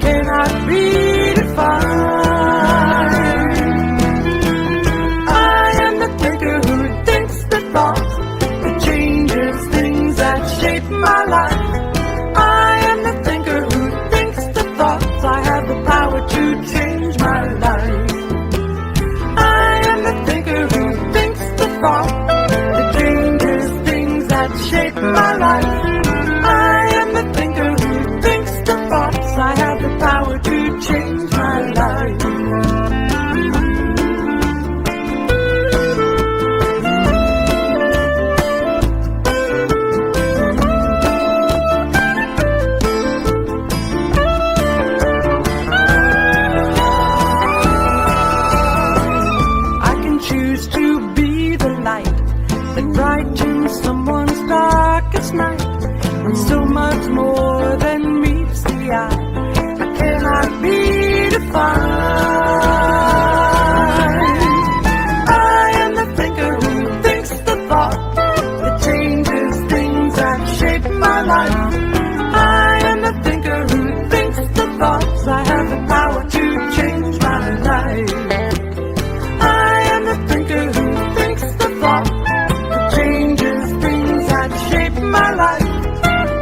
cannot be defined. I am the thinker who thinks the thoughts that changes things that shape my life. I am the thinker who thinks the thoughts. I have the power to change my life. I am the thinker who thinks the thought that changes things that shape my life. I am the thinker who thinks the thoughts. I have the power to change my life. I can choose to be the light that brightens someone's darkest night, and so much more than meets the eye. I cannot be defined. I am the thinker who thinks the thought that changes things that shape my life. I am the thinker who thinks the thoughts. I have the power to change my life. I am the thinker who thinks the thought that changes things that shape my life.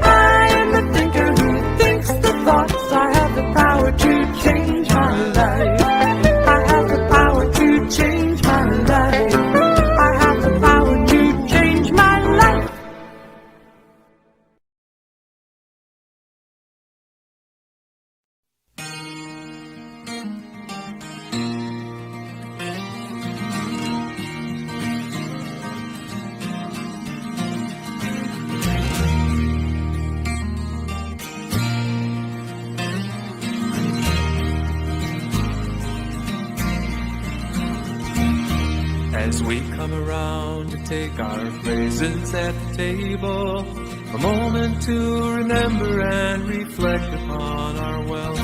I am the thinker who thinks the thoughts. I have the power to change my life. I have the power to change my life. I have the power to change my life. As we come around to take our places at the table, a moment to remember and reflect upon our wealth.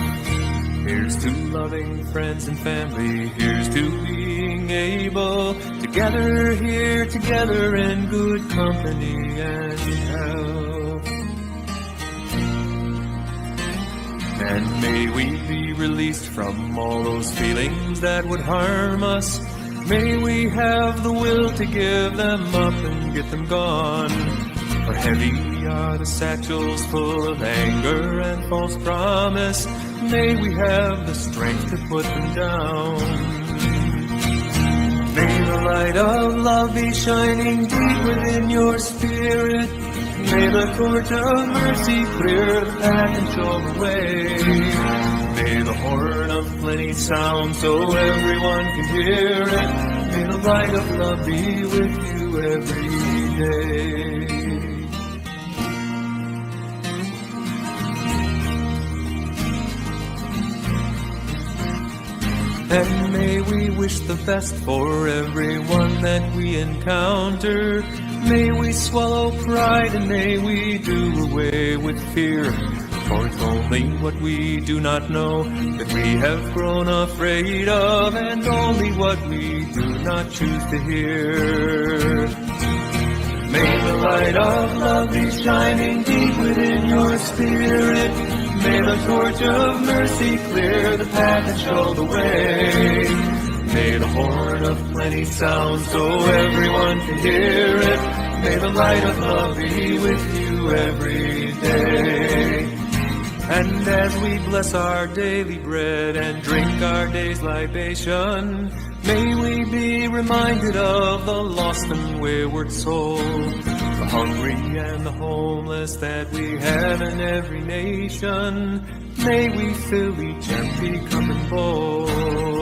Here's to loving friends and family, here's to being able to gather here together in good company and health. And may we be released from all those feelings that would harm us. May we have the will to give them up and get them gone. For heavy are the satchels full of anger and false promise. May we have the strength to put them down. May the light of love be shining deep within your spirit. May the torch of mercy clear the path and show the way. May the horn of plenty sound so everyone can hear it. May the light of love be with you every day. And may we wish the best for everyone that we encounter. May we swallow pride and may we do away with fear. For it's only what we do not know that we have grown afraid of, and only what we do not choose to hear. May the light of love be shining deep within your spirit. May the torch of mercy clear the path and show the way. May the horn of plenty sound so everyone can hear it. May the light of love be with you every day. And as we bless our daily bread and drink our day's libation, may we be reminded of the lost and wayward soul, the hungry and the homeless that we have in every nation. May we fill each empty cup and bowl.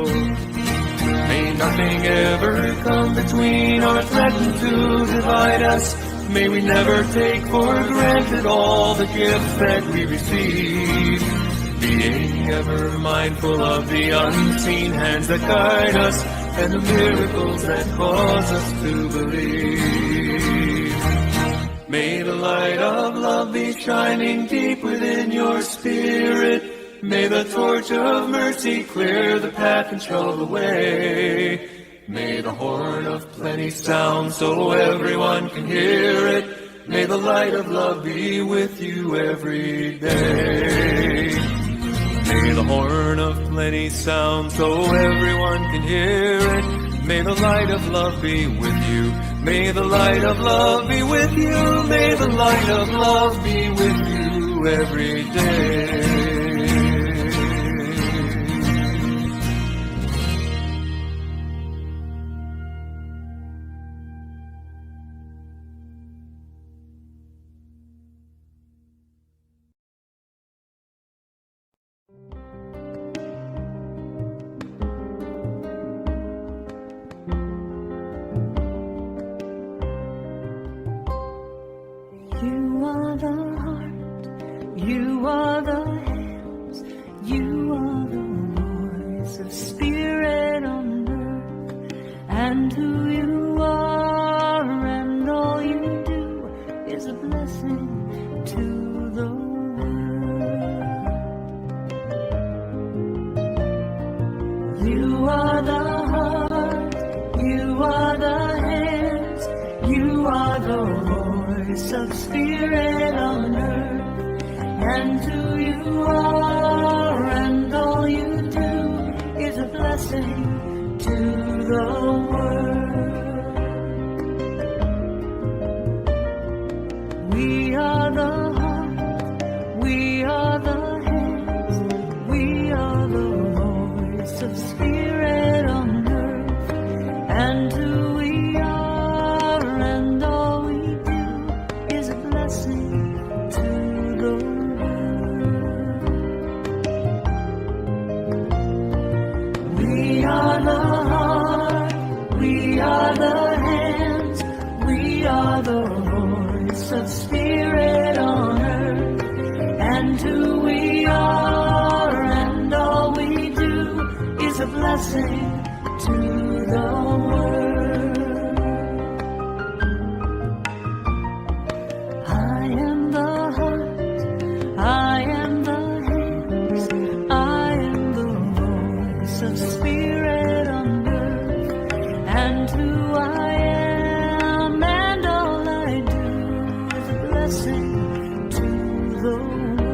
May nothing ever come between or threaten to divide us. May we never take for granted all the gifts that we receive, being ever mindful of the unseen hands that guide us and the miracles that cause us to believe. May the light of love be shining deep within your spirit. May the torch of mercy clear the path and show the way. May the horn of plenty sound so everyone can hear it. May the light of love be with you every day. May of plenty sound so everyone can hear it. May the light of love be with you. May the light of love be with you. May the light of love be with you every day. You are the heart, you are the hands, you are the voice of spirit on earth, and who you are and all you do is a blessing to the world. You are the heart, you are the hands, you are the voice of spirit on earth, and who you are and all you do is a blessing to the world. We are the heart, we are the hands, we are the voice of spirit on earth, and who we are and all we do is a blessing to the world. We are the heart, we are the hands, we are the voice of spirit on earth, and who we are and all we do is a blessing to the world. I am the heart, I am the hands, I am the voice of spirit on earth, and who I am and all I do is a blessing to the world.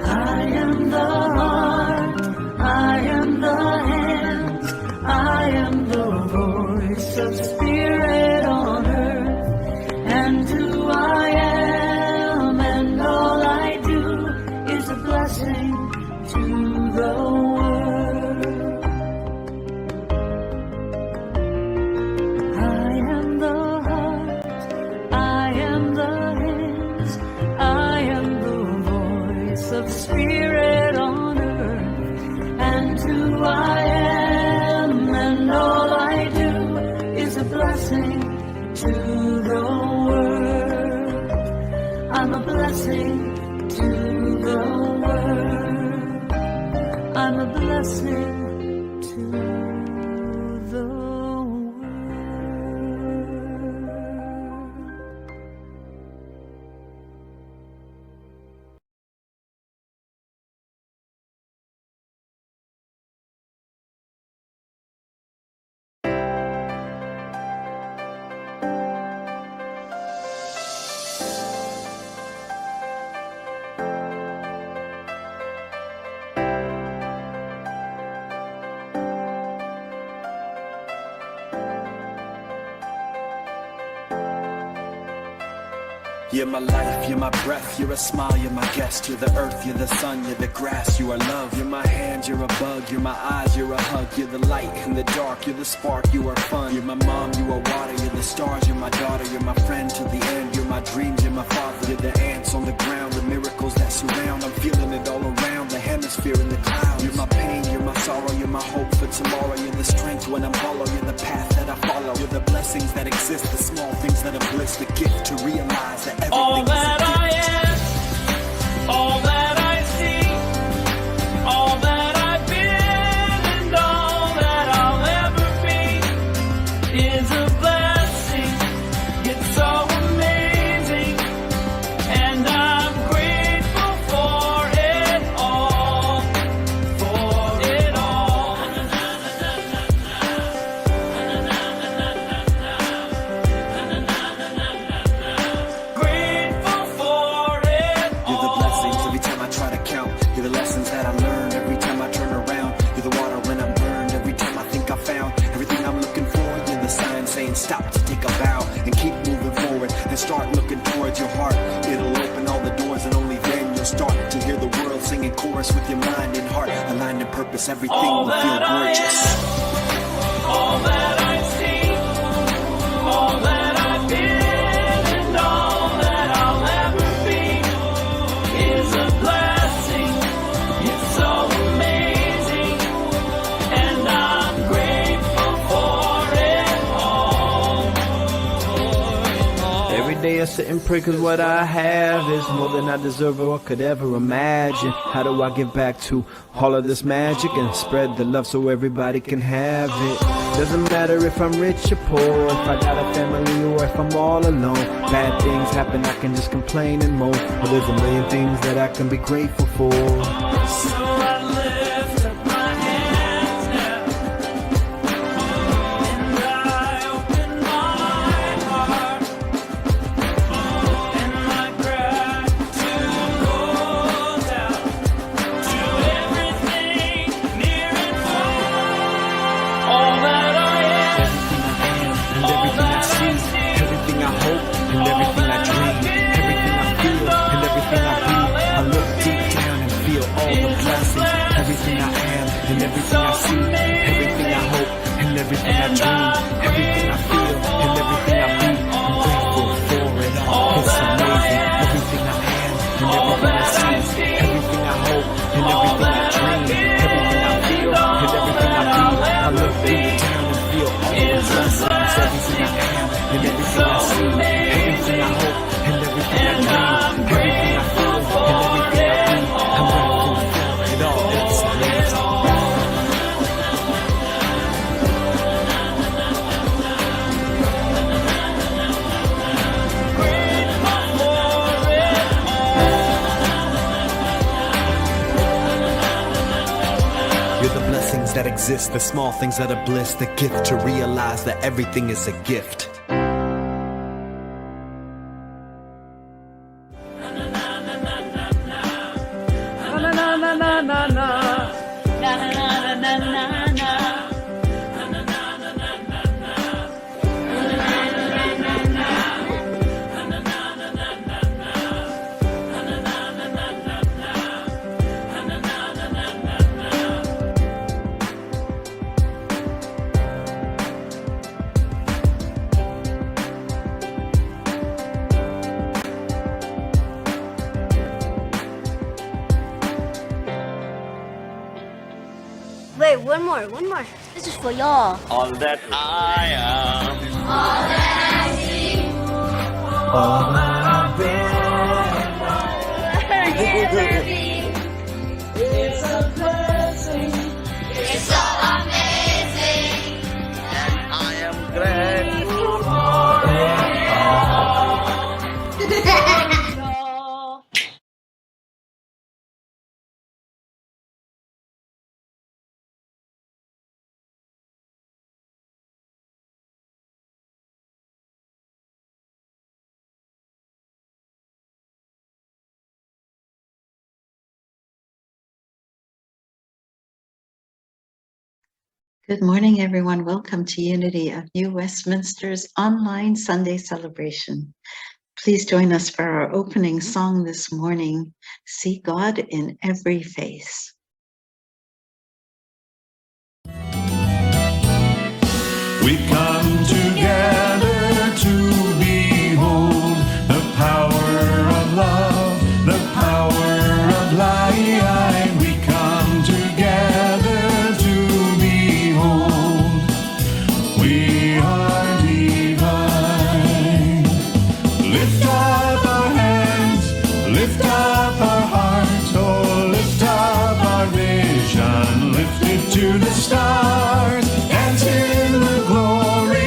I am the heart, I am the hands, I am the voice of spirit on earth, and who I am and all I do is a blessing to the world. I am the heart, I am the hands, I am the voice of spirit on earth, and who I am and all I do is a blessing to the world. I'm a blessing to the world. I'm a blessing to the world. You're my life, you're my breath, you're a smile, you're my guest. You're the earth, you're the sun, you're the grass, you are love. You're my hand, you're a bug, you're my eyes, you're a hug. You're the light in the dark, you're the spark, you are fun. You're my mom, you are water, you're the stars, you're my daughter. You're my friend to the end, you're my dreams, you're my father. You're the ants on the ground, the miracles that surround. I'm feeling it all around, the hemisphere in the clouds. You're my pain, you're my sorrow, you're my hope for tomorrow. You're the strength when I'm hollow, you're the path that I follow. You're the blessings that exist, the small things that are bliss. The gift to realize that everything All is a that gift. I am, all that I see, all that I've been, and all that I'll ever be is a blessing. It's so amazing, and I'm grateful for it all, for it all. Grateful purpose, everything will feel gorgeous. All that I've seen, all that I've been, and all that I'll ever be is a blessing. It's so amazing, and I'm grateful for it all. Every day I sit and pray cause what I have is more than I deserve or could ever imagine. How do I give back to all of this magic and spread the love so everybody can have it? Doesn't matter if I'm rich or poor, if I got a family or if I'm all alone. Bad things happen, I can just complain and moan. But there's a million things that I can be grateful for. So I lift up my hands now, and I open my heart, and my gratitude goes out to everything near and far. All that I am, And everything I see, everything I hope, and everything I dream, everything I feel, and everything I be. I look deep down and feel all the blessings. Everything I am, and everything I see, everything I hope, and everything I dream, everything I feel, and everything I be. I'm grateful for it all. It's amazing. Everything I am, and everything I see, everything I hope, and everything I dream, everything I feel, and everything I be. I look deep down and feel all the blessings. Everything I am, and everything I see, everything I hope, and everything I dream, everything I feel, and everything I be. I'm grateful for it all. It's amazing. You're the blessings that exist, the small things that are bliss, the gift to realize that everything is a gift. Wait, one more. This is for y'all. all that I am. It's a blessing. It's so amazing. I am grateful for it all. Good morning, everyone. Welcome to Unity of New Westminster's online Sunday celebration. Please join us for our opening song this morning, See God in Every Face. We come together to behold the power of love, the power of light. We come together to behold. We are divine. Lift up our hands, lift up our hearts, oh, lift up our vision, lift it to the stars. Dance in the glory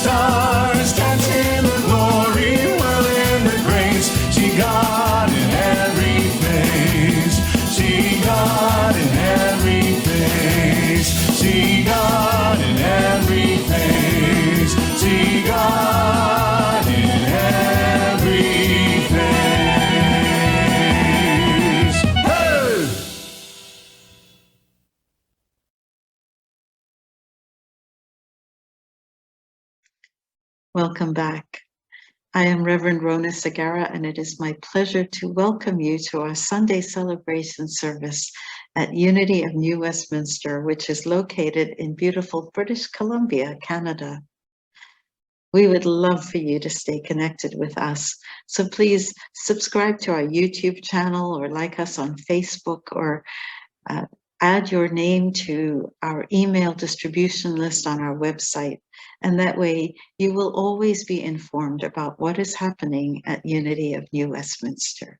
stars dance in the glory, whirl in the grace. See God in every face. See God in every face. See God in every face. See God in every face. Hey! Welcome back. I am Reverend Rhona Segarra, and it is my pleasure to welcome you to our Sunday celebration service at Unity of New Westminster, which is located in beautiful British Columbia, Canada. We would love for you to stay connected with us. So please subscribe to our YouTube channel or like us on Facebook, or add your name to our email distribution list on our website. And that way you will always be informed about what is happening at Unity of New Westminster.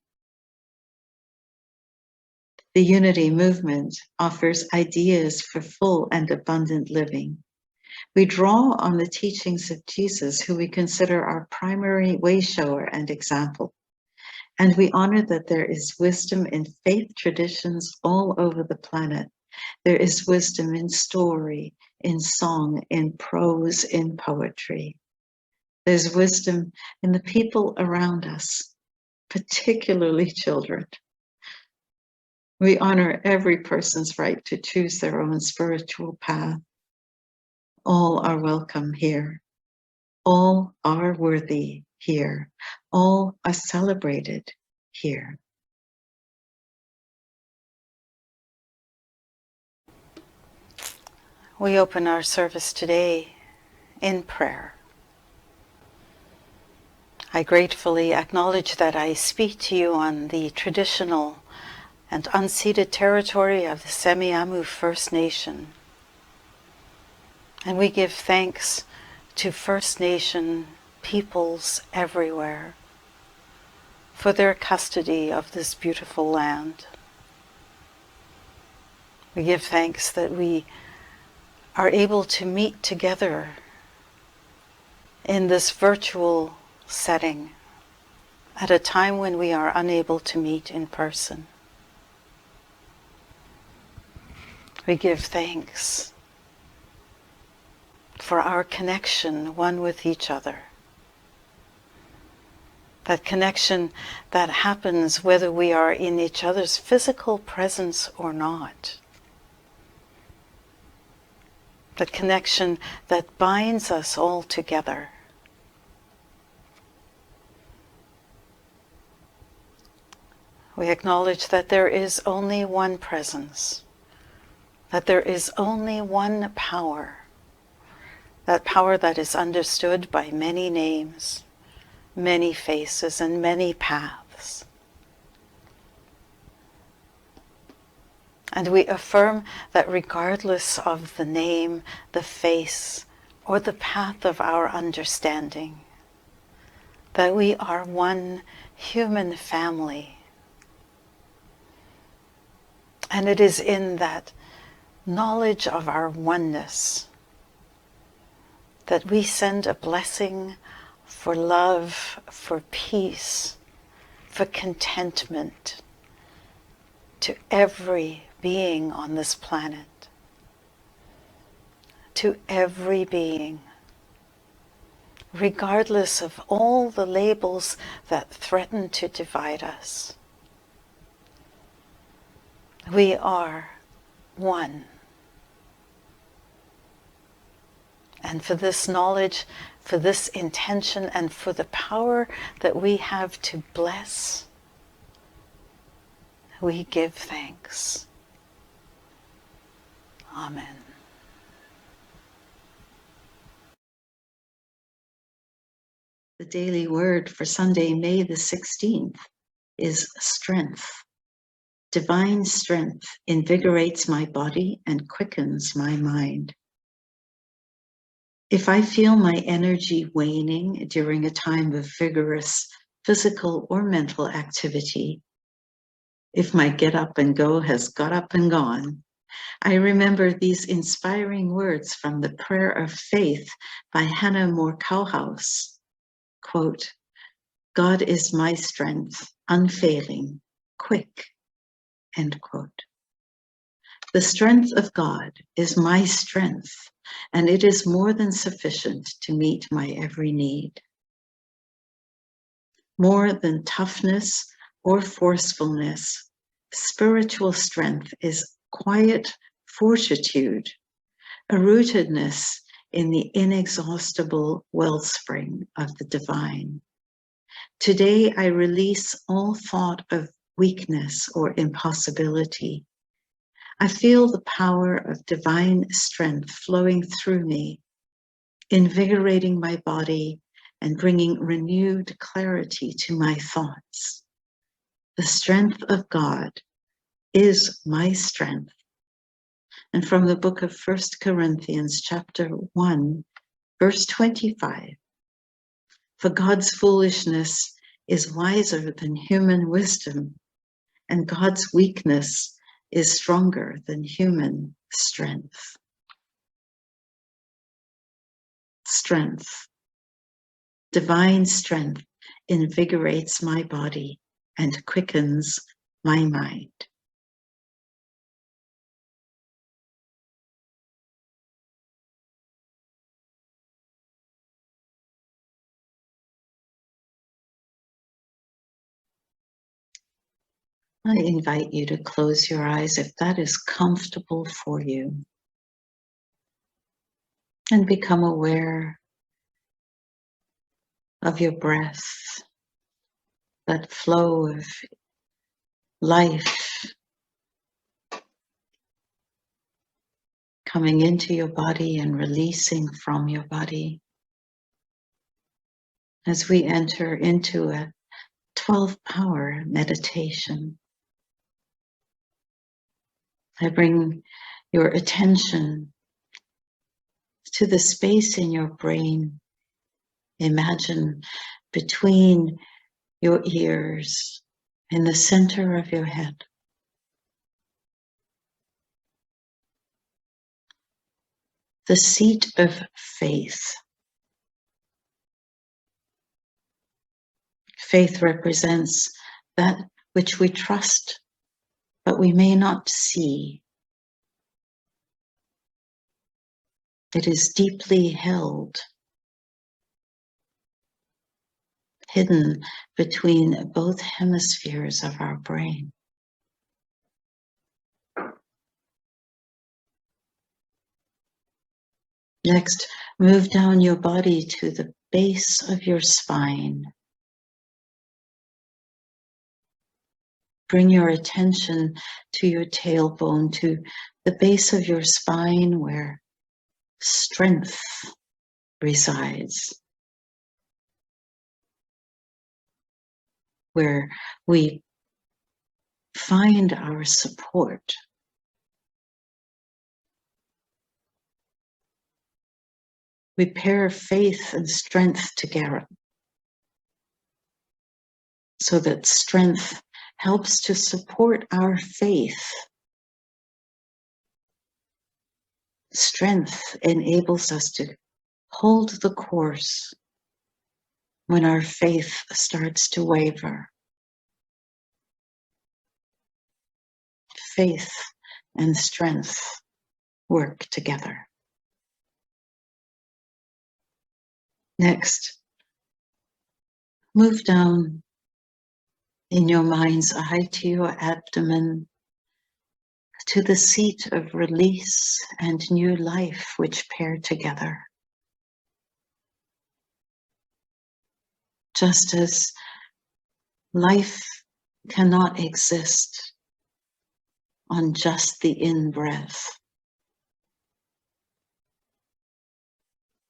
The Unity movement offers ideas for full and abundant living. We draw on the teachings of Jesus, who we consider our primary way shower and example. And we honor that there is wisdom in faith traditions all over the planet. There is wisdom in story, in song, in prose, in poetry. There's wisdom in the people around us, particularly children. We honor every person's right to choose their own spiritual path. All are welcome here. All are worthy here. All are celebrated here. We open our service today in prayer. I gratefully acknowledge that I speak to you on the traditional and unceded territory of the Semiahmoo First Nation. And we give thanks to First Nation peoples everywhere for their custody of this beautiful land. We give thanks that we are able to meet together in this virtual setting at a time when we are unable to meet in person. We give thanks for our connection one with each other. That connection that happens whether we are in each other's physical presence or not. That connection that binds us all together. We acknowledge that there is only one presence, that there is only one power, that power that is understood by many names, many faces, and many paths. And we affirm that regardless of the name, the face, or the path of our understanding, that we are one human family. And it is in that knowledge of our oneness that we send a blessing for love, for peace, for contentment to every being on this planet, to every being, regardless of all the labels that threaten to divide us. We are one. And for this knowledge, for this intention, and for the power that we have to bless, we give thanks. Amen. The daily word for Sunday, May the 16th, is strength. Divine strength invigorates my body and quickens my mind. If I feel my energy waning during a time of vigorous physical or mental activity, if my get up and go has got up and gone, I remember these inspiring words from the Prayer of Faith by Hannah More Cowhouse. Quote, God is my strength, unfailing, quick, end quote. The strength of God is my strength, and it is more than sufficient to meet my every need. More than toughness or forcefulness, spiritual strength is quiet fortitude, a rootedness in the inexhaustible wellspring of the divine. Today I release all thought of weakness or impossibility. I feel the power of divine strength flowing through me, invigorating my body and bringing renewed clarity to my thoughts. The strength of God is my strength. And from the book of 1 Corinthians chapter 1, verse 25, for God's foolishness is wiser than human wisdom, and God's weakness is stronger than human strength. Strength. Divine strength invigorates my body and quickens my mind. I invite you to close your eyes if that is comfortable for you, and become aware of your breath, that flow of life coming into your body and releasing from your body. As we enter into a 12-hour meditation, I bring your attention to the space in your brain. Imagine between your ears, in the center of your head, the seat of faith. Faith represents that which we trust, but we may not see. It is deeply held, hidden between both hemispheres of our brain. Next, move down your body to the base of your spine. Bring your attention to your tailbone, to the base of your spine where strength resides, where we find our support. We pair faith and strength together so that strength helps to support our faith. Strength enables us to hold the course when our faith starts to waver. Faith and strength work together. Next, move down in your mind's eye to your abdomen, to the seat of release and new life which pair together. Just as life cannot exist on just the in-breath,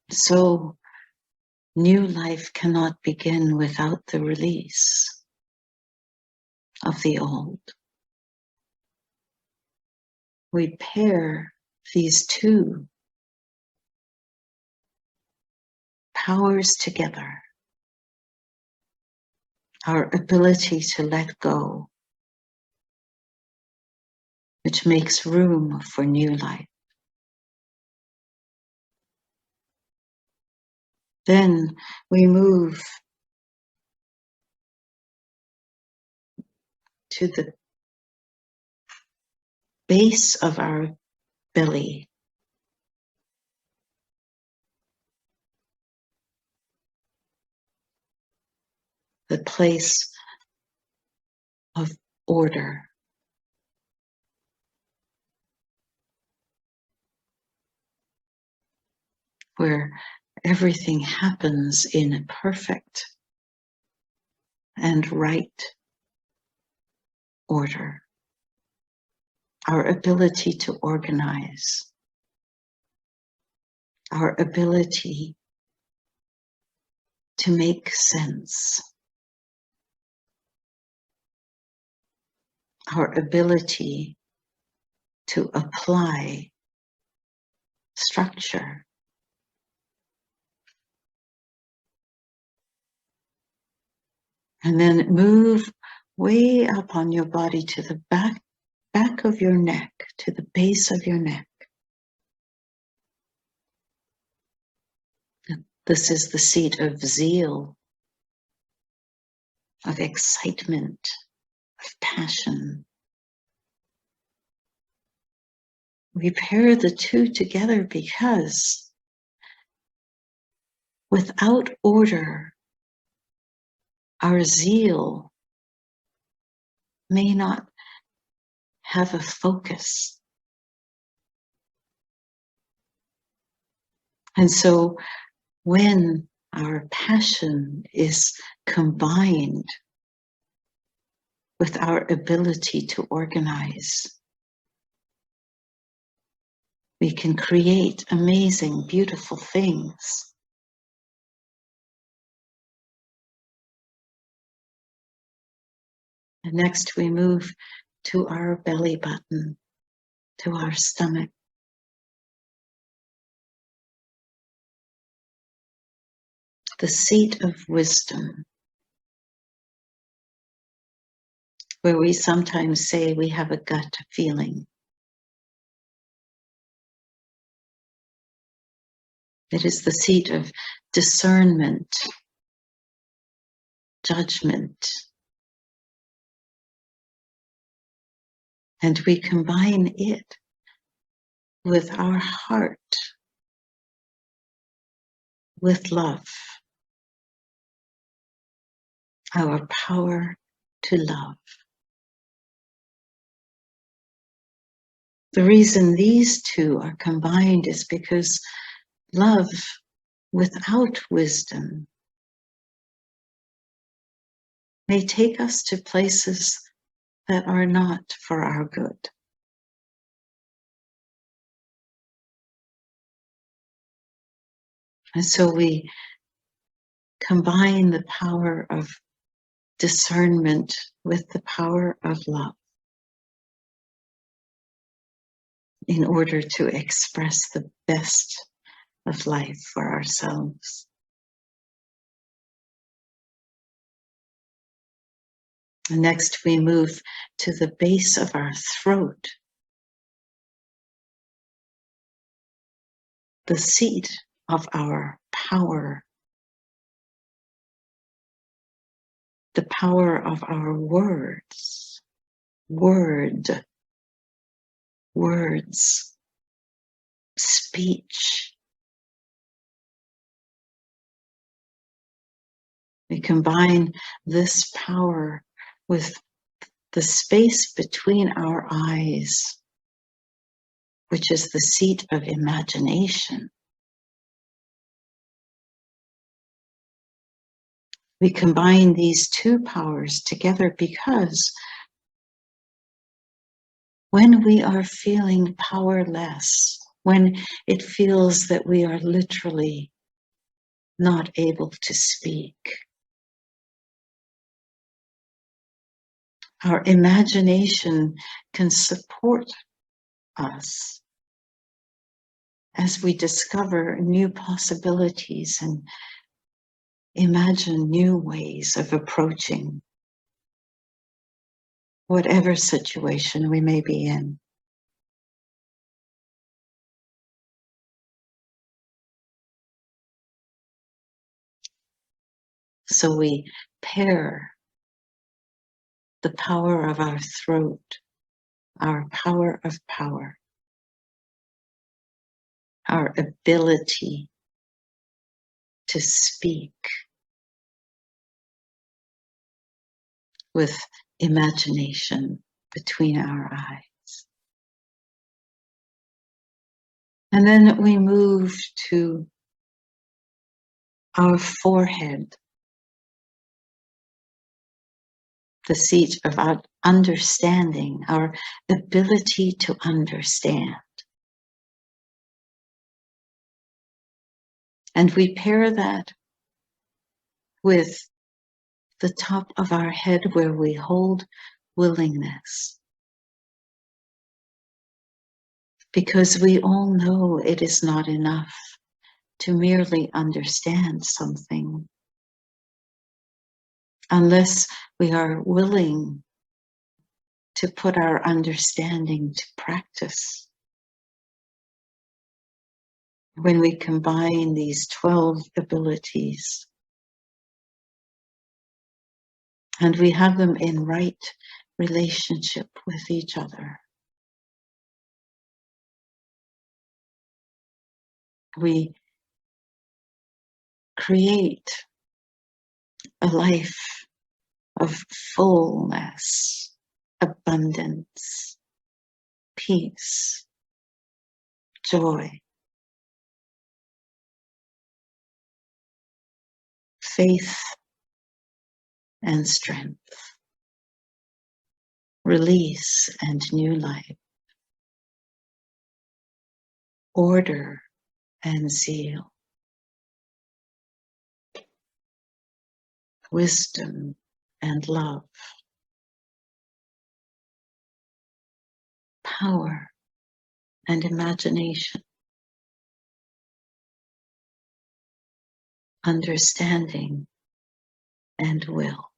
so new life cannot begin without the release of the old. We pair these two powers together. Our ability to let go, which makes room for new life. Then we move to the base of our belly. The place of order. Where everything happens in a perfect and right order. Our ability to organize. Our ability to make sense. Our ability to apply structure. And then move way up on your body to the back of your neck, to the base of your neck. This is the seat of zeal, of excitement, of passion. We pair the two together because without order, our zeal may not have a focus. And so when our passion is combined with our ability to organize, we can create amazing, beautiful things. And next we move to our belly button, to our stomach. The seat of wisdom, where we sometimes say we have a gut feeling. It is the seat of discernment, judgment. And we combine it with our heart, with love, our power to love. The reason these two are combined is because love without wisdom may take us to places that are not for our good. And so we combine the power of discernment with the power of love in order to express the best of life for ourselves. And next we move to the base of our throat, the seat of our power, the power of our words, words, speech. We combine this power with the space between our eyes, which is the seat of imagination. We combine these two powers together because when we are feeling powerless, when it feels that we are literally not able to speak, our imagination can support us as we discover new possibilities and imagine new ways of approaching whatever situation we may be in. So we pair the power of our throat, our power of power, our ability to speak, with imagination between our eyes. And then we move to our forehead, the seat of our understanding, our ability to understand. And we pair that with the top of our head where we hold willingness. Because we all know it is not enough to merely understand something unless we are willing to put our understanding to practice. When we combine these 12 abilities and we have them in right relationship with each other, we create a life of fullness, abundance, peace, joy, faith and strength, release and new life, order and zeal, wisdom and love, power and imagination, understanding and will.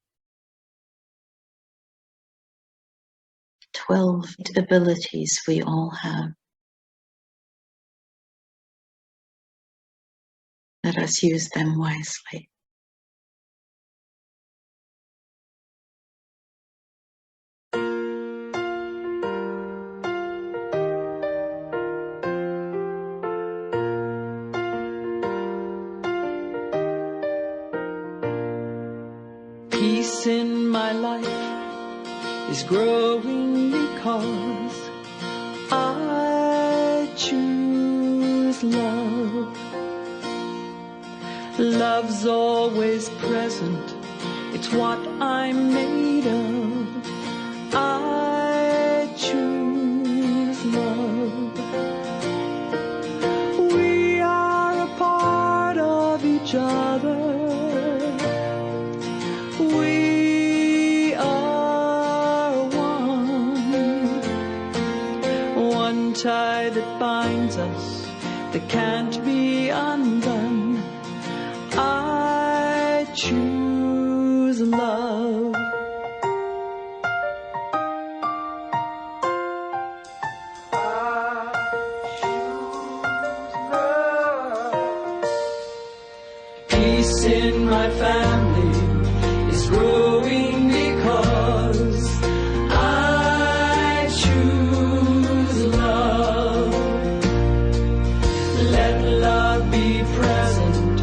12 abilities we all have. Let us use them wisely. Peace in my life is growing because I choose love. Love's always present, it's what I'm made of. I choose love. We are a part of each other. We are one tie that binds us, that can't be undone. I choose love. Peace in my family is growing because I choose love. Let love be present,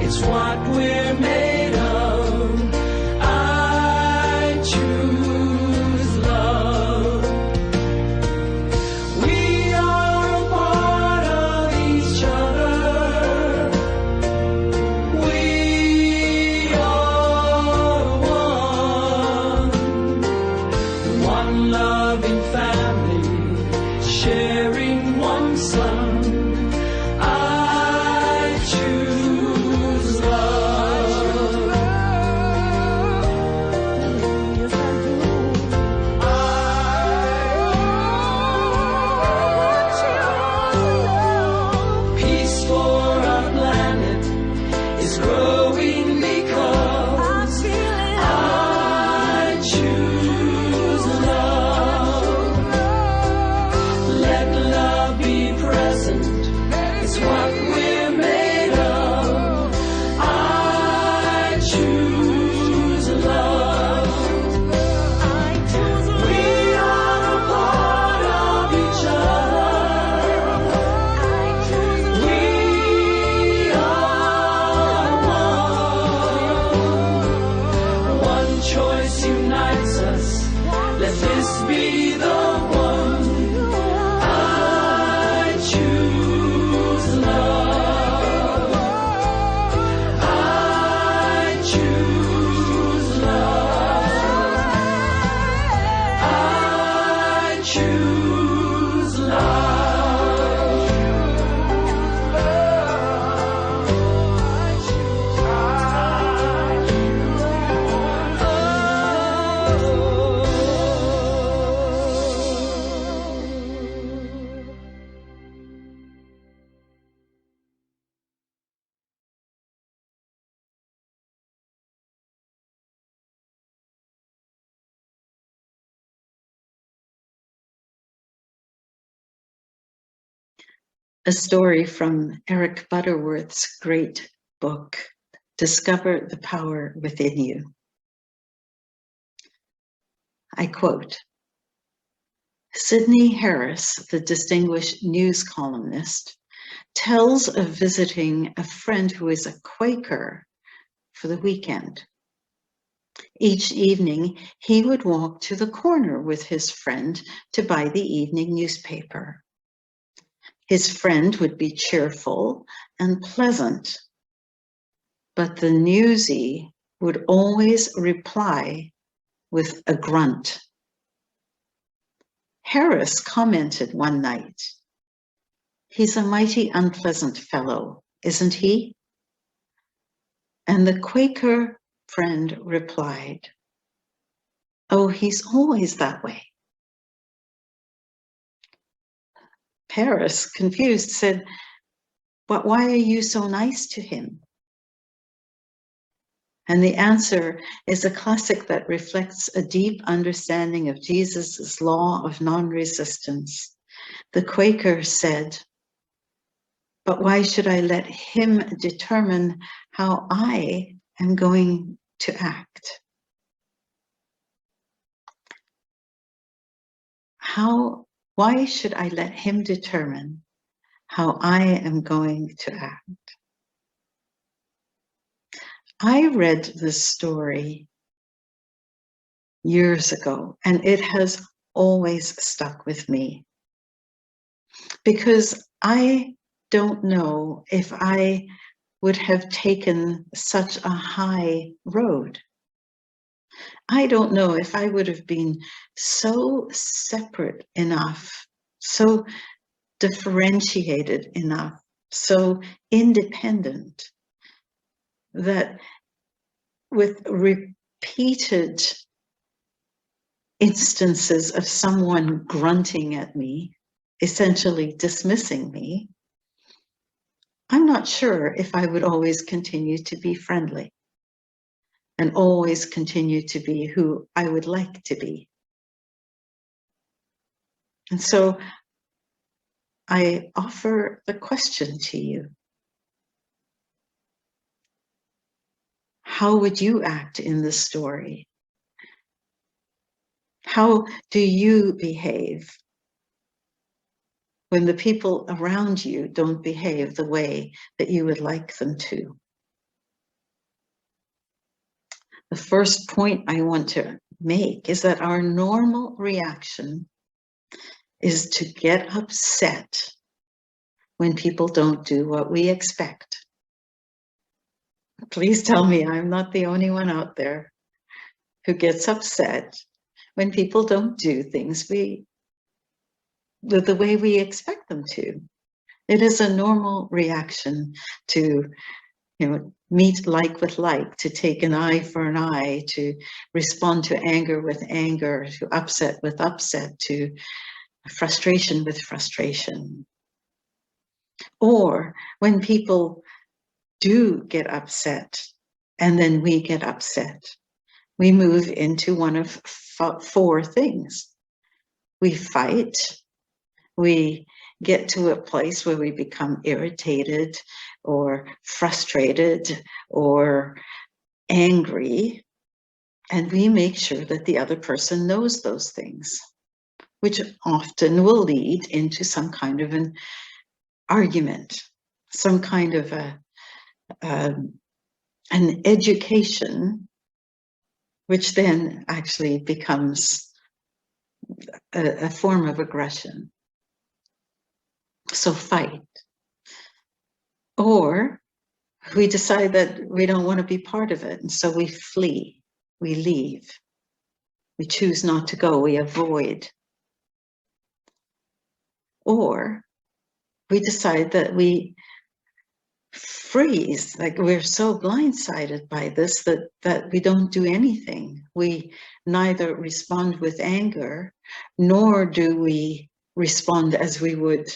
it's what we're made of. I choose love. We are a part of each other. We choose love. A story from Eric Butterworth's great book, Discover the Power Within You. I quote, Sidney Harris, the distinguished news columnist, tells of visiting a friend who is a Quaker for the weekend. Each evening, he would walk to the corner with his friend to buy the evening newspaper. His friend would be cheerful and pleasant, but the newsie would always reply with a grunt. Harris commented one night, "He's a mighty unpleasant fellow, isn't he?" And the Quaker friend replied, "Oh, he's always that way." Harris, confused, said, "But why are you so nice to him?" And the answer is a classic that reflects a deep understanding of Jesus' law of non-resistance. The Quaker said, "But why should I let him determine how I am going to act?" Why should I let him determine how I am going to act? I read this story years ago, and it has always stuck with me because I don't know if I would have taken such a high road. I don't know if I would have been so separate enough, so differentiated enough, so independent that with repeated instances of someone grunting at me, essentially dismissing me, I'm not sure if I would always continue to be friendly and always continue to be who I would like to be. And so I offer the question to you. How would you act in this story? How do you behave when the people around you don't behave the way that you would like them to? The first point I want to make is that our normal reaction is to get upset when people don't do what we expect. Please tell me I'm not the only one out there who gets upset when people don't do things the way we expect them to. It is a normal reaction to, meet like with like, to take an eye for an eye, to respond to anger with anger, to upset with upset, to frustration with frustration. Or when people do get upset and then we get upset, we move into one of four things. We fight, we get to a place where we become irritated or frustrated or angry, and we make sure that the other person knows those things, which often will lead into some kind of an argument, some kind of an education, which then actually becomes a form of aggression. So fight. Or we decide that we don't want to be part of it, and so we flee, we leave, we choose not to go, we avoid. Or we decide that we freeze, like we're so blindsided by this that we don't do anything. We neither respond with anger, nor do we respond as we would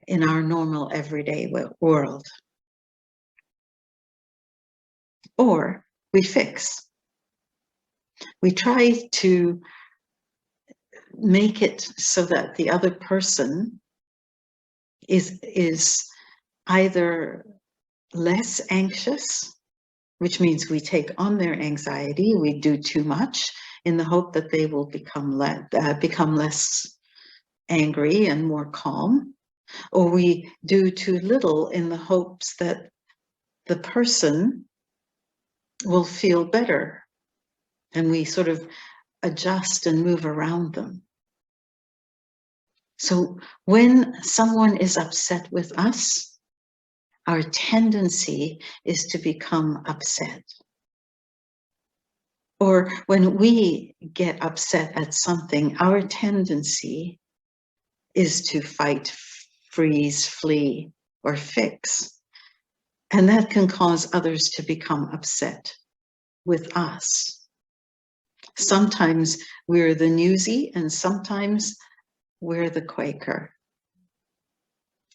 in our normal everyday world. Or we fix. We try to make it so that the other person is either less anxious, which means we take on their anxiety, we do too much in the hope that they will become less angry and more calm, or we do too little in the hopes that the person will feel better, and we sort of adjust and move around them. So when someone is upset with us, our tendency is to become upset. Or when we get upset at something, our tendency is to fight, freeze, flee, or fix. And that can cause others to become upset with us. Sometimes we're the newsie, and sometimes we're the Quaker.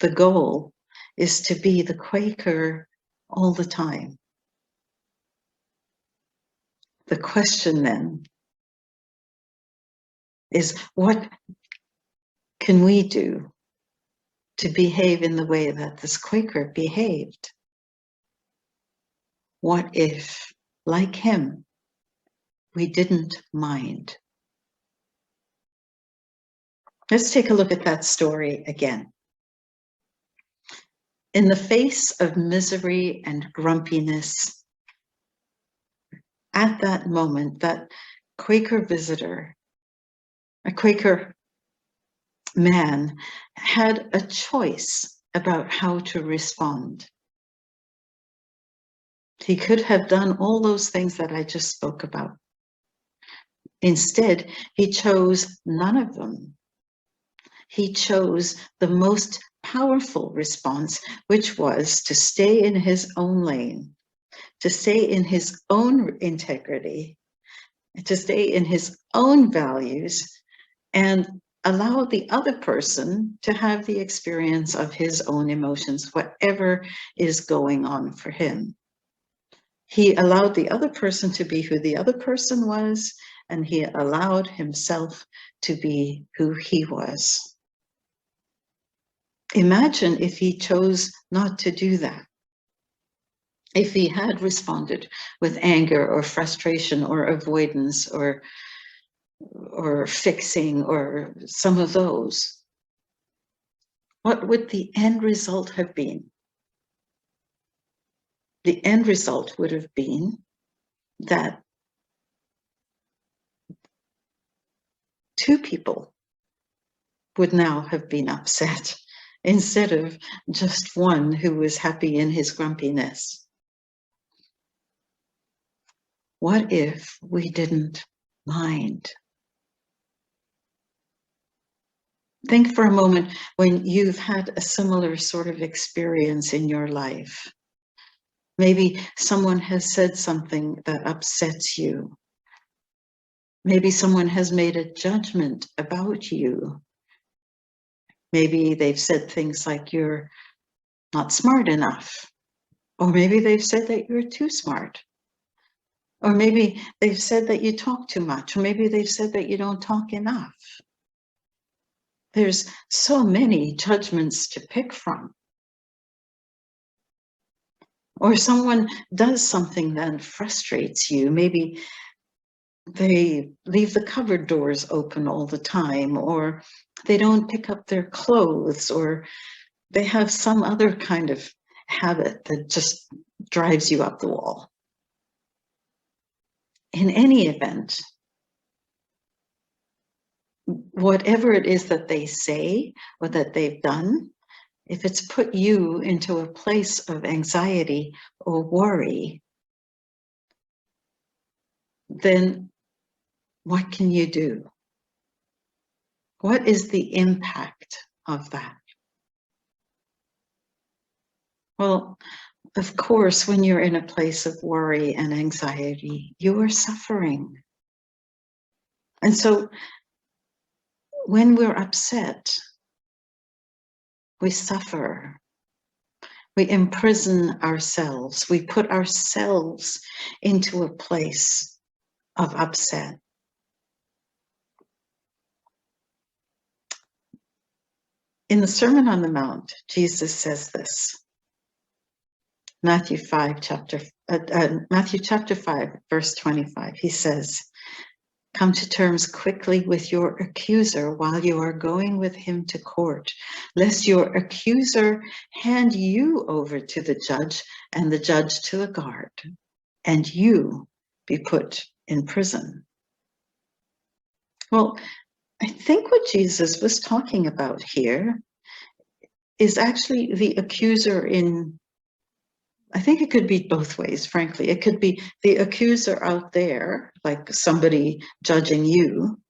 The goal is to be the Quaker all the time. The question then is, what can we do to behave in the way that this Quaker behaved? What if, like him, we didn't mind? Let's take a look at that story again. In the face of misery and grumpiness, at that moment, that Quaker visitor, a Quaker man, had a choice about how to respond. He could have done all those things that I just spoke about. Instead, he chose none of them. He chose the most powerful response, which was to stay in his own lane, to stay in his own integrity, to stay in his own values, and allow the other person to have the experience of his own emotions, whatever is going on for him. He allowed the other person to be who the other person was, and he allowed himself to be who he was. Imagine if he chose not to do that. If he had responded with anger or frustration or avoidance or fixing or some of those, what would the end result have been? The end result would have been that two people would now have been upset instead of just one who was happy in his grumpiness. What if we didn't mind? Think for a moment when you've had a similar sort of experience in your life. Maybe someone has said something that upsets you. Maybe someone has made a judgment about you. Maybe they've said things like you're not smart enough. Or maybe they've said that you're too smart. Or maybe they've said that you talk too much. Or maybe they've said that you don't talk enough. There's so many judgments to pick from. Or someone does something that frustrates you. Maybe they leave the cupboard doors open all the time, or they don't pick up their clothes, or they have some other kind of habit that just drives you up the wall. In any event, whatever it is that they say or that they've done, if it's put you into a place of anxiety or worry, then what can you do? What is the impact of that? Well, of course, when you're in a place of worry and anxiety, you are suffering. And so when we're upset, we suffer. We imprison ourselves. We put ourselves into a place of upset. In the Sermon on the Mount, Jesus says this. Matthew chapter 5, verse 25. He says, "Come to terms quickly with your accuser while you are going with him to court, lest your accuser hand you over to the judge and the judge to a guard, and you be put in prison." Well, I think what Jesus was talking about here is actually the accuser in, I think it could be both ways, frankly. It could be the accuser out there, like somebody judging you,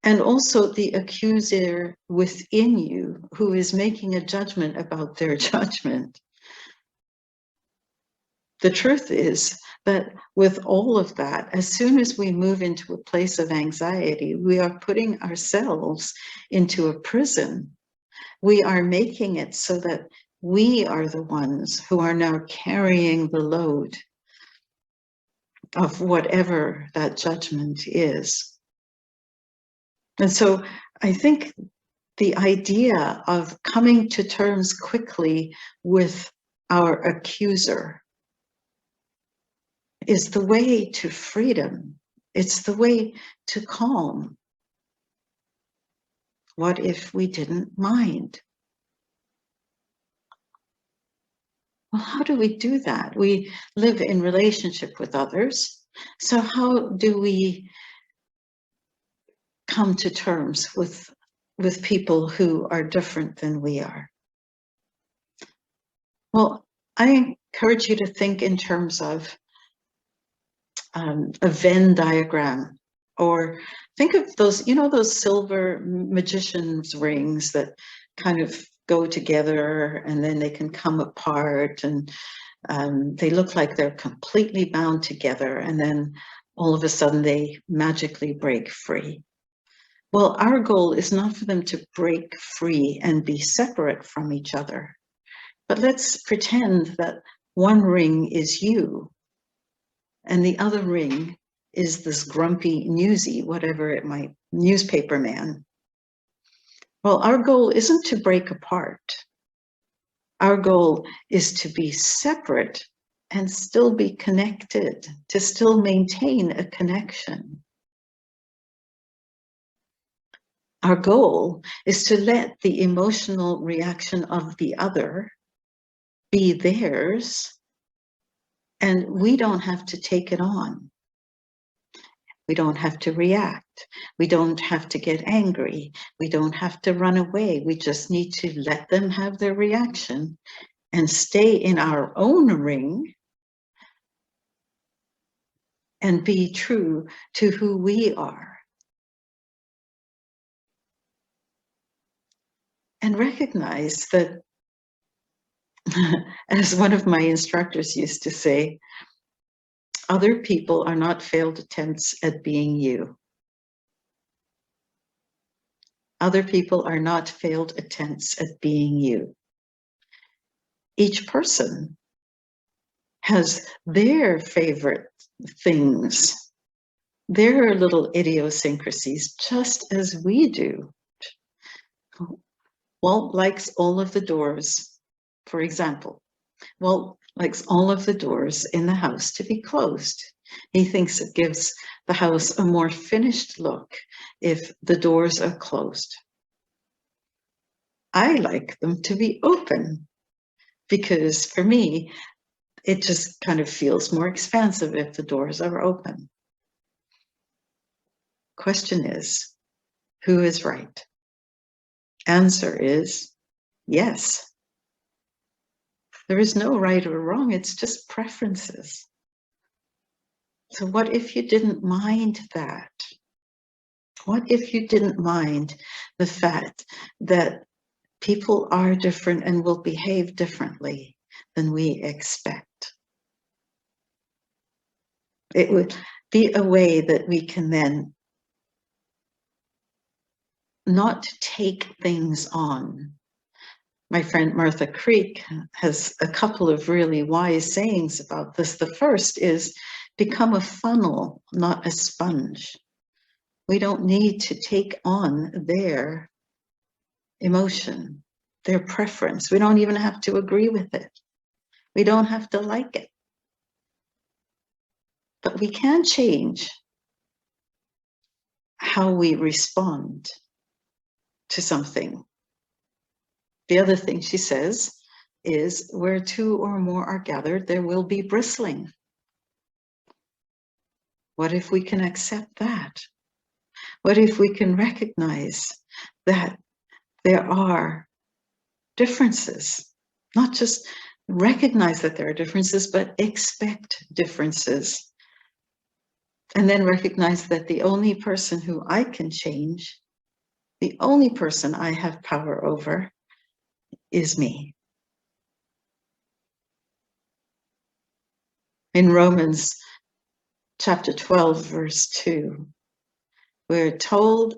and also the accuser within you who is making a judgment about their judgment. The truth is that with all of that, as soon as we move into a place of anxiety, we are putting ourselves into a prison. We are making it so that we are the ones who are now carrying the load of whatever that judgment is. And so I think the idea of coming to terms quickly with our accuser is the way to freedom. It's the way to calm. What if we didn't mind? Well, how do we do that? We live in relationship with others. So how do we come to terms with people who are different than we are? Well, I encourage you to think in terms of a Venn diagram, or think of those, you know, those silver magician's rings that kind of go together and then they can come apart, and they look like they're completely bound together, and then all of a sudden they magically break free. Well, our goal is not for them to break free and be separate from each other, but let's pretend that one ring is you and the other ring is this grumpy newspaper man. Well, our goal isn't to break apart. Our goal is to be separate and still be connected, to still maintain a connection. Our goal is to let the emotional reaction of the other be theirs, and we don't have to take it on. We don't have to react. We don't have to get angry. We don't have to run away. We just need to let them have their reaction and stay in our own ring and be true to who we are. And recognize that, as one of my instructors used to say, other people are not failed attempts at being you. Other people are not failed attempts at being you. Each person has their favorite things, their little idiosyncrasies, just as we do. Walt likes all of the doors, for example. Walt likes all of the doors in the house to be closed. He thinks it gives the house a more finished look if the doors are closed. I like them to be open because for me, it just kind of feels more expansive if the doors are open. Question is, who is right? Answer is yes. There is no right or wrong, it's just preferences. So what if you didn't mind that? What if you didn't mind the fact that People are different and will behave differently than we expect. It would be a way that we can then not take things on. My friend Martha Creek has a couple of really wise sayings about this. The first is, become a funnel, not a sponge. We don't need to take on their emotion, their preference. We don't even have to agree with it. We don't have to like it. But we can change how we respond to something. The other thing she says is, where two or more are gathered, there will be bristling. What if we can accept that? What if we can recognize that there are differences? Not just recognize that there are differences, but expect differences. And then recognize that the only person who I can change, the only person I have power over, is me. In Romans chapter 12, verse 2, we're told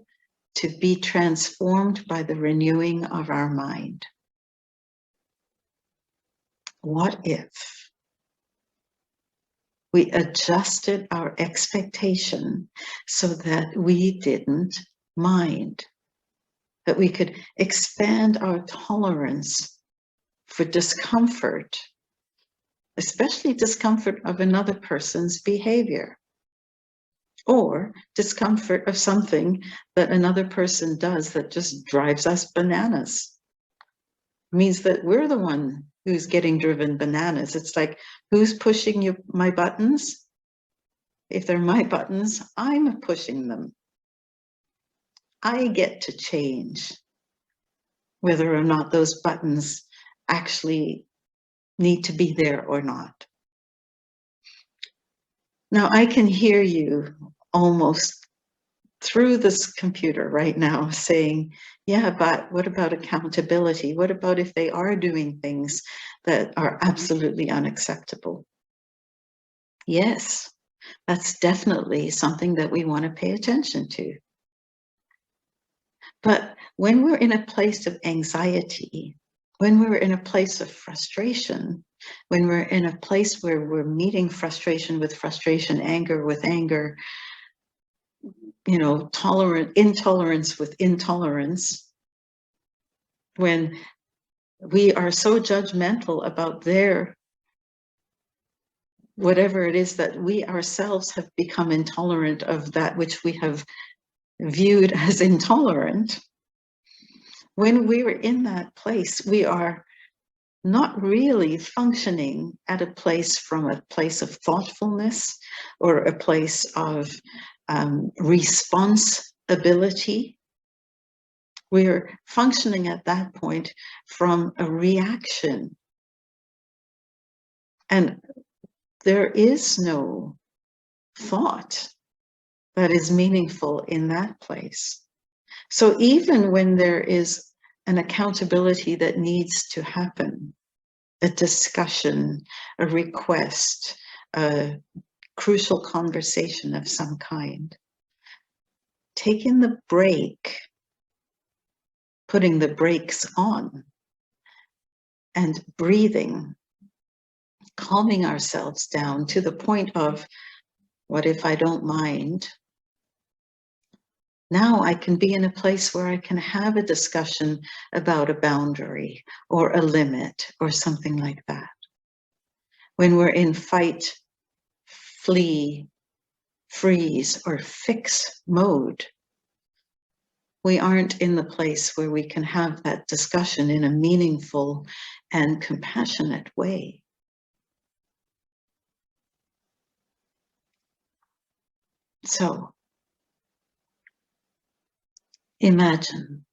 to be transformed by the renewing of our mind. What if we adjusted our expectation so that we didn't mind, that we could expand our tolerance for discomfort, especially discomfort of another person's behavior, or discomfort of something that another person does that just drives us bananas? It means that we're the one who's getting driven bananas. It's like, who's pushing my buttons? If they're my buttons, I'm pushing them. I get to change whether or not those buttons actually need to be there or not. Now, I can hear you almost through this computer right now saying, yeah, but what about accountability? What about if they are doing things that are absolutely unacceptable? Yes, that's definitely something that we want to pay attention to. But when we're in a place of anxiety, when we're in a place of frustration, when we're in a place where we're meeting frustration with frustration, anger with anger, you know, intolerance with intolerance, when we are so judgmental about their whatever it is that we ourselves have become intolerant of, that which we have viewed as intolerant, when we're in that place, we are not really functioning at a place from a place of thoughtfulness or a place of responsibility. We're functioning at that point from a reaction. And there is no thought that is meaningful in that place. So even when there is an accountability that needs to happen, a discussion, a request, a crucial conversation of some kind, taking the break, putting the brakes on, and breathing, calming ourselves down to the point of, what if I don't mind? Now I can be in a place where I can have a discussion about a boundary or a limit or something like that. When we're in fight, flee, freeze, or fix mode, we aren't in the place where we can have that discussion in a meaningful and compassionate way. So, imagine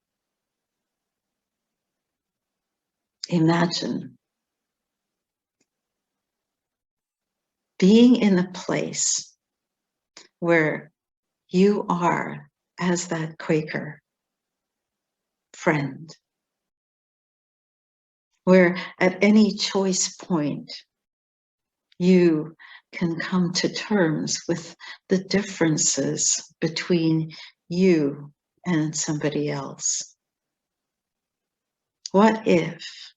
being in a place where you are, as that Quaker friend, where at any choice point you can come to terms with the differences between you and somebody else. What if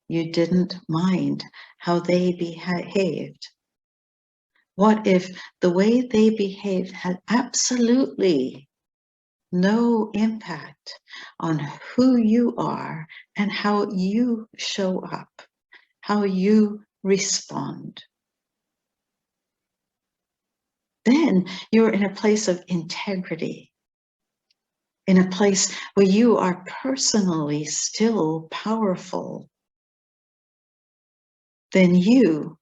you didn't mind how they behaved? What if the way they behaved had absolutely no impact on who you are and how you show up, how you respond? Then you're in a place of integrity, in a place where you are personally still powerful. Then you,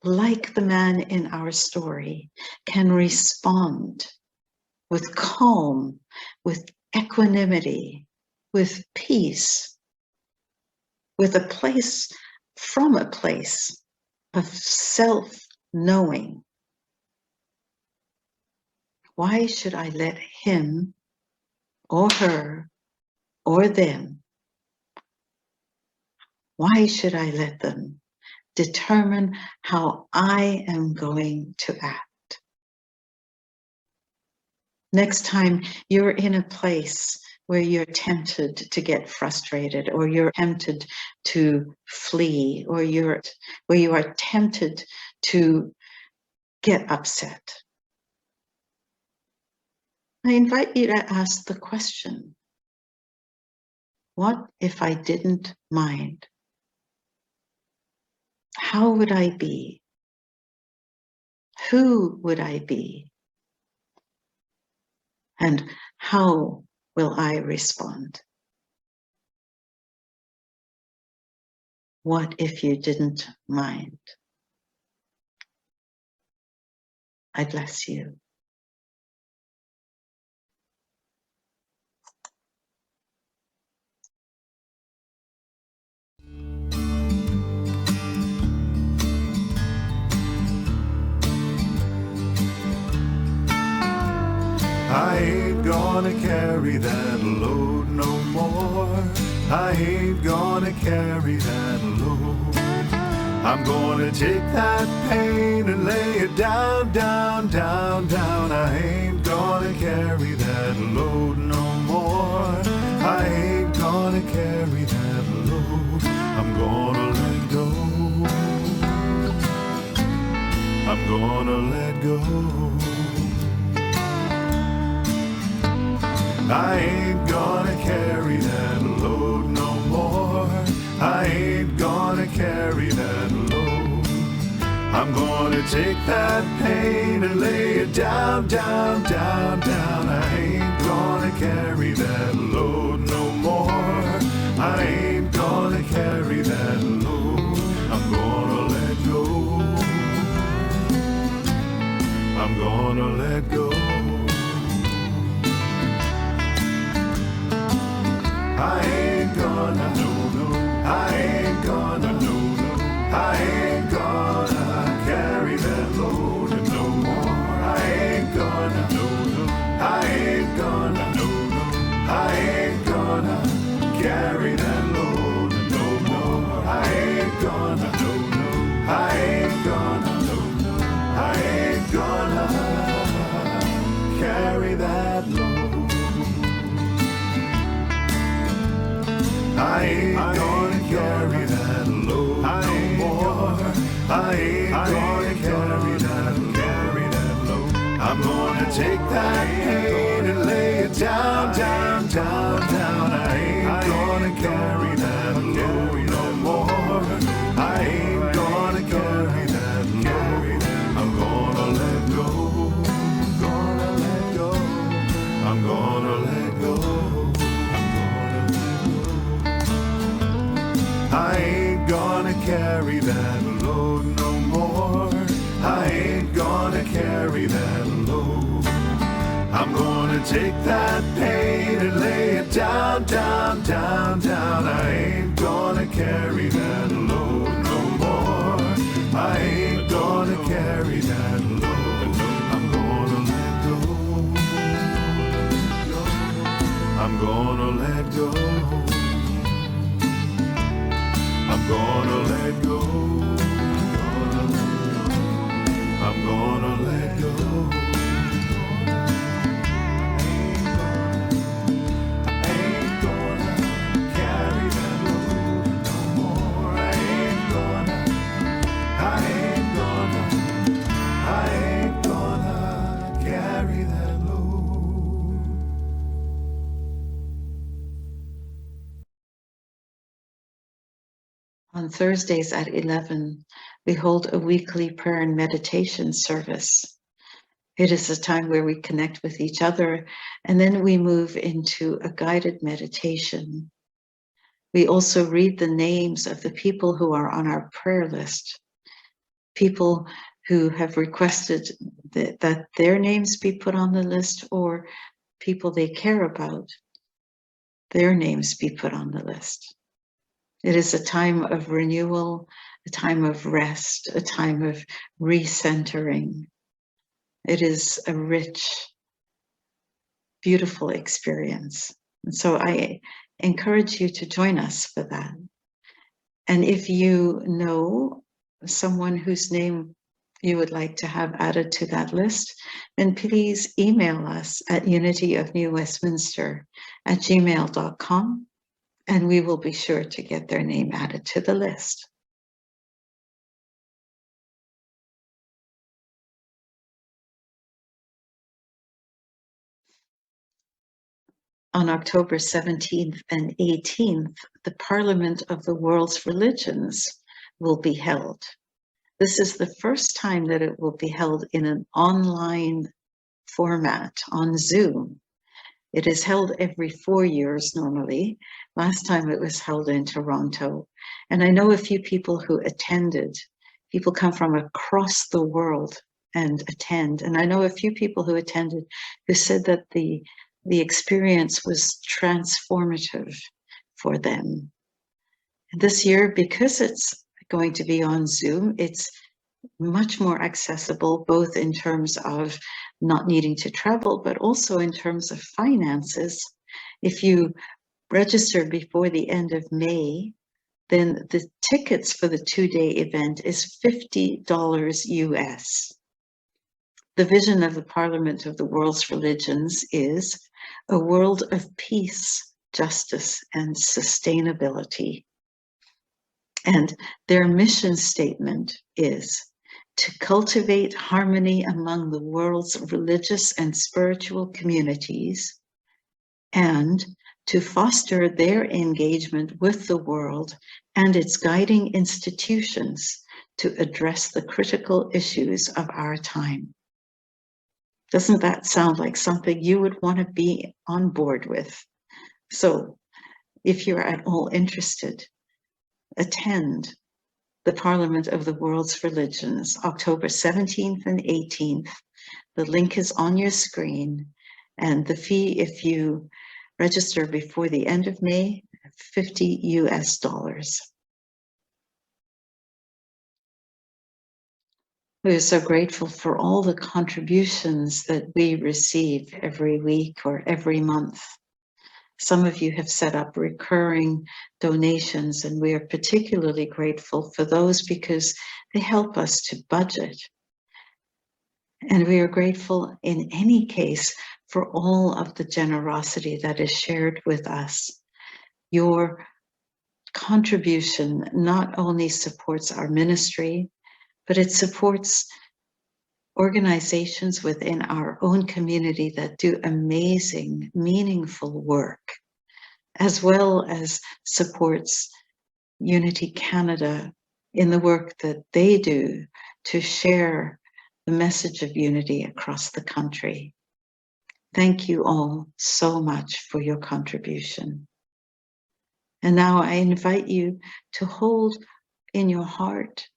like the man in our story, can respond with calm, with equanimity, with peace, with a place, from a place of self-knowing. Why should I let him or her or them, why should I let them determine how I am going to act? Next time you're in a place where you're tempted to get frustrated, or you're tempted to flee, or where you are tempted to get upset, I invite you to ask the question, what if I didn't mind? How would I be? Who would I be? And how will I respond? What if you didn't mind? I bless you. I ain't gonna carry that load no more. I ain't gonna carry that load. I'm gonna take that pain and lay it down, down, down, down. I ain't gonna carry that load no more. I ain't gonna carry that load. I'm gonna let go. I'm gonna let go. I ain't gonna carry that load no more. I ain't gonna carry that load. I'm gonna take that pain and lay it down, down, down, down. I ain't gonna carry that load no more. I ain't gonna carry that load. I'm gonna let go. I'm gonna let go. I ain't gonna, no, I ain't gonna, no, I ain't gonna carry that load no more. I ain't gonna, no, I ain't gonna, no, I ain't gonna carry that load no more. I ain't gonna, no, I ain't gonna, no, I ain't gonna carry that load. I ain't gonna carry that load no more. I ain't gonna carry that load. I'm gonna take that pain and lay it down, down, down, down. I ain't gonna carry that load no more. I ain't gonna carry that load. I'm gonna let go. Gonna let go. I'm gonna let go. I ain't gonna carry that load no more. I ain't gonna carry that load. I'm gonna take that pain and lay it down, down, down, down. I ain't gonna carry that load no more. I ain't gonna carry that load. I'm gonna let go. I'm gonna let go. I'm gonna let go. I'm gonna let go. I ain't gonna carry that load no more. I ain't gonna carry that load. On Thursdays at 11, we hold a weekly prayer and meditation service. It is a time where we connect with each other, and then we move into a guided meditation. We also read the names of the people who are on our prayer list, people who have requested that their names be put on the list, or people they care about, their names be put on the list. It is a time of renewal, a time of rest, a time of recentering. It is a rich, beautiful experience. And so I encourage you to join us for that. And if you know someone whose name you would like to have added to that list, then please email us at unityofnewwestminster@gmail.com, and we will be sure to get their name added to the list. On October 17th and 18th, the Parliament of the World's Religions will be held. This is the first time that it will be held in an online format on Zoom. It is held every 4 years normally. Last time it was held in Toronto. And I know a few people who attended. People come from across the world and attend. And I know a few people who attended who said that the experience was transformative for them. This year, because it's going to be on Zoom, it's much more accessible, both in terms of not needing to travel, but also in terms of finances. If you register before the end of May, then the tickets for the 2-day event is $50 US. The vision of the Parliament of the World's Religions is a world of peace, justice, and sustainability. And their mission statement is to cultivate harmony among the world's religious and spiritual communities, and to foster their engagement with the world and its guiding institutions to address the critical issues of our time. Doesn't that sound like something you would want to be on board with? So if you're at all interested, attend the Parliament of the World's Religions, October 17th and 18th. The link is on your screen, and the fee, if you register before the end of May, $50 US. We're so grateful for all the contributions that we receive every week or every month. Some of you have set up recurring donations, and we are particularly grateful for those because they help us to budget. And we are grateful in any case for all of the generosity that is shared with us. Your contribution not only supports our ministry, but it supports organizations within our own community that do amazing, meaningful work, as well as supports Unity Canada in the work that they do to share the message of unity across the country. Thank you all so much for your contribution. And now I invite you to hold in your heart,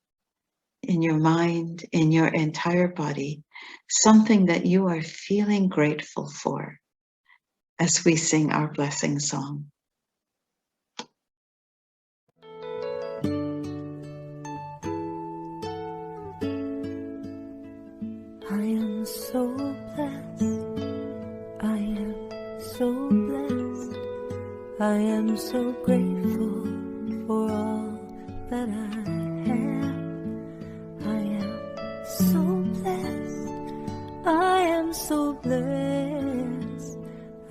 in your mind, in your entire body, something that you are feeling grateful for as we sing our blessing song. I am so blessed. I am so blessed. I am so grateful for all that I have. I am so blessed. I am so blessed.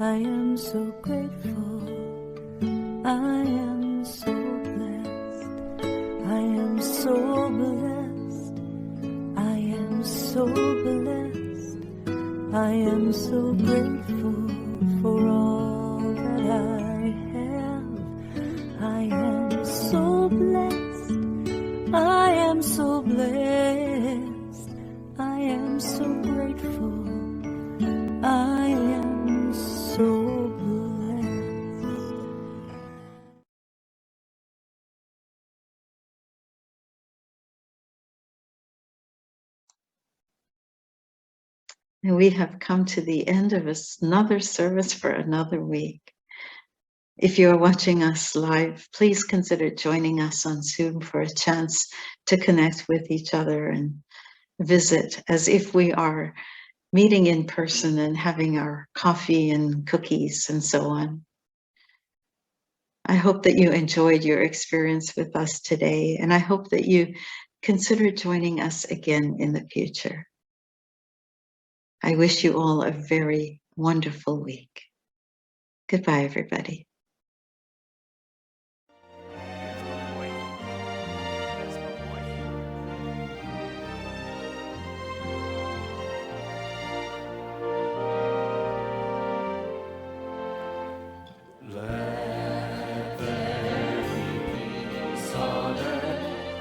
I am so grateful. I am so blessed. I am so blessed. I am so blessed. I am so grateful for all that I have. I am so blessed. I am so blessed. I am so grateful. I am so blessed. And we have come to the end of another service for another week. If you are watching us live, please consider joining us on Zoom for a chance to connect with each other and visit as if we are meeting in person and having our coffee and cookies and so on. I hope that you enjoyed your experience with us today, and I hope that you consider joining us again in the future. I wish you all a very wonderful week. Goodbye, everybody.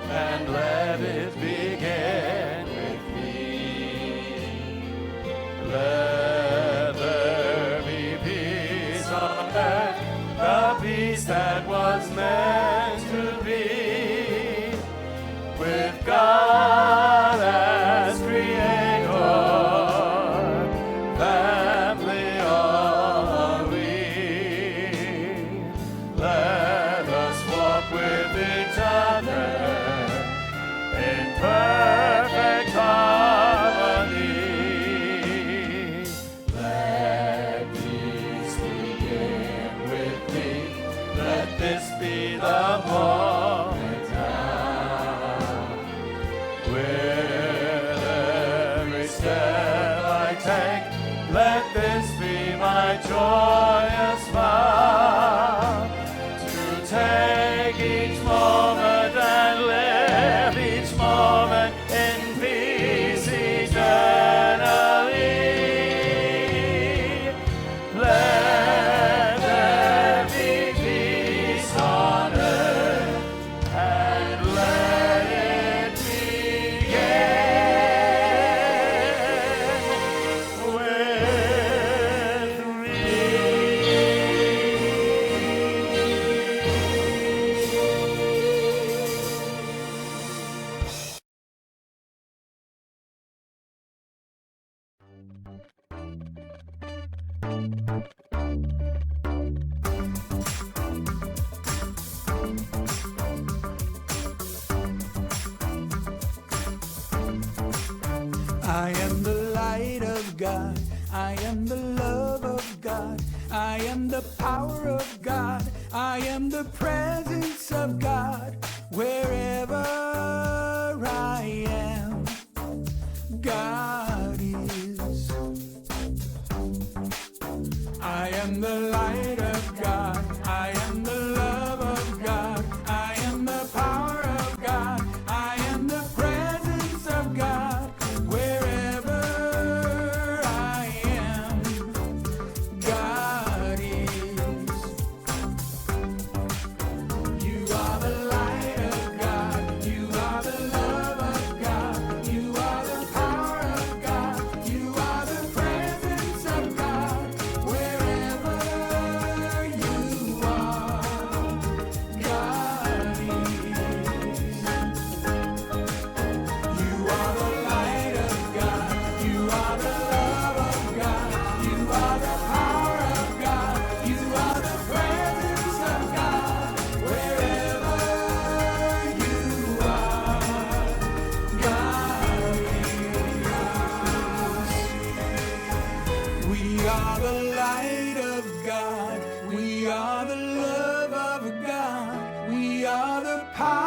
And let it begin with me. Let there be peace on earth, the peace that was meant to be, with God as creator, family are we. Let us walk with each other in perfect harmony. Let peace begin with me. Let this be the moment now. With every step I take, let this be my joyous vow, to take each moment and live each moment in peace eternally. Let there be peace on earth, and let it begin with me. I am the light of God. I am the love of God. I am the power of God. I am the presence of God. Wherever I am, God is. I am the light of God. I am the love of God. I am the power of God. I am the presence of God. Wherever I am, God is. You are the light of God. You are the love of God. You are the power of God. You are the presence of God. Wherever you are, God is. You are the light of God. You are the love of God. You are the power of God. You are the presence of God. Wherever you are, God is. We are the light of God. We are the love of God. We are the power